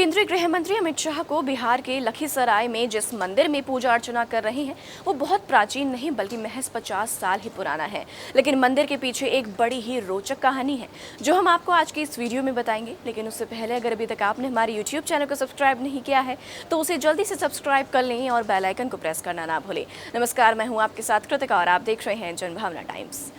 केंद्रीय गृह मंत्री अमित शाह को बिहार के लखीसराय में जिस मंदिर में पूजा अर्चना कर रहे हैं वो बहुत प्राचीन नहीं बल्कि महज 50 साल ही पुराना है। लेकिन मंदिर के पीछे एक बड़ी ही रोचक कहानी है जो हम आपको आज की इस वीडियो में बताएंगे। लेकिन उससे पहले अगर अभी तक आपने हमारे यूट्यूब चैनल को सब्सक्राइब नहीं किया है तो उसे जल्दी से सब्सक्राइब कर लें और बेल आइकन को प्रेस करना ना भूलें। नमस्कार, मैं हूँ आपके साथ कृतिका और आप देख रहे हैं जनभावना टाइम्स।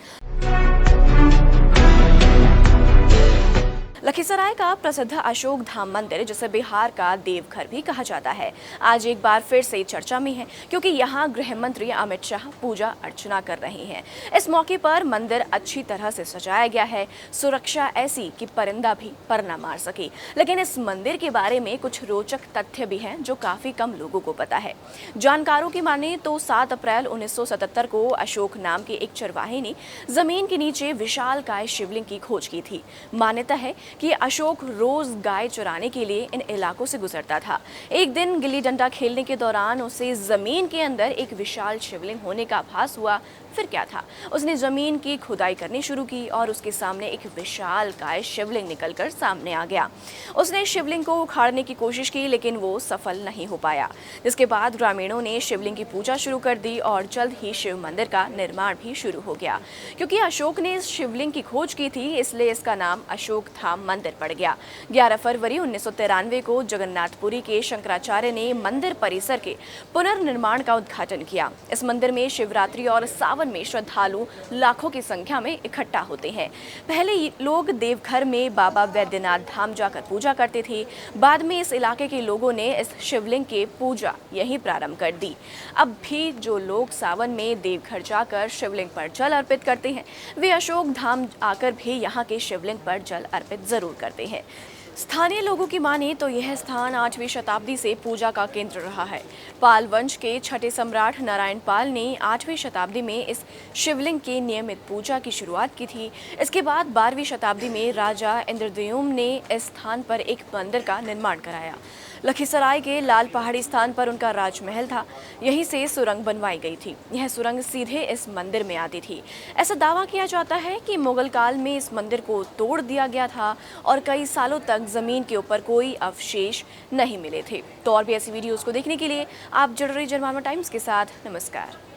लखीसराय का प्रसिद्ध अशोक धाम मंदिर जिसे बिहार का देवघर भी कहा जाता है आज एक बार फिर से चर्चा में है क्योंकि यहाँ गृह मंत्री अमित शाह पूजा अर्चना कर रहे हैं। इस मौके पर मंदिर अच्छी तरह से सजाया गया है, सुरक्षा ऐसी कि परिंदा भी पर न मार सके। लेकिन इस मंदिर के बारे में कुछ रोचक तथ्य भी हैं जो काफी कम लोगों को पता है। जानकारों की माने तो 7 अप्रैल 1977 को अशोक नाम के एक चरवाहे ने जमीन के नीचे विशालकाय शिवलिंग की खोज की थी। मान्यता है कि अशोक रोज गाय चराने के लिए इन इलाकों से गुजरता था। एक दिन गिल्ली डंडा खेलने के दौरान उसे जमीन के अंदर एक विशाल शिवलिंग होने का आभास हुआ। फिर क्या था, उसने जमीन की खुदाई करनी शुरू की और उसके सामने एक विशालकाय शिवलिंग निकलकर सामने आ गया। उसने शिवलिंग को उखाड़ने की कोशिश की लेकिन वो सफल नहीं हो पाया, जिसके बाद ग्रामीणों ने शिवलिंग की पूजा शुरू कर दी और जल्द ही शिव मंदिर का निर्माण भी शुरू हो गया। क्योंकि अशोक ने इस शिवलिंग की खोज की थी इसलिए इसका नाम अशोक धाम मंदिर पड़ गया। 11 फरवरी 1993 को जगन्नाथपुरी के शंकराचार्य ने मंदिर परिसर के पुनर्निर्माण का उद्घाटन किया। इस मंदिर में शिवरात्रि और सावन में श्रद्धालु लाखों की संख्या में इकट्ठा होते हैं। पहले लोग देवघर में बाबा वैद्यनाथ धाम जाकर पूजा करते थे। बाद में इस इलाके के लोगों ने इस शिवलिंग की पूजा यहीं प्रारंभ कर दी। अब भी जो लोग सावन में देवघर जाकर शिवलिंग पर जल अर्पित करते हैं वे अशोक धाम आकर भी यहाँ के शिवलिंग पर जल अर्पित जरूर करते हैं। स्थानीय लोगों की माने तो यह स्थान 8वीं शताब्दी से पूजा का केंद्र रहा है। पाल वंश के छठे सम्राट नारायण पाल ने 8वीं शताब्दी में इस शिवलिंग की नियमित पूजा की शुरुआत की थी। इसके बाद 12वीं शताब्दी में राजा इंद्रद्युम्न ने इस स्थान पर एक मंदिर का निर्माण कराया। लखीसराय के लाल पहाड़ी स्थान पर उनका राजमहल था। यहीं से सुरंग बनवाई गई थी। यह सुरंग सीधे इस मंदिर में आती थी। ऐसा दावा किया जाता है कि मुगल काल में इस मंदिर को तोड़ दिया गया था और कई सालों तक जमीन के ऊपर कोई अवशेष नहीं मिले थे। तो और भी ऐसी वीडियोस को देखने के लिए आप जुड़ रही जनभावना टाइम्स के साथ। नमस्कार।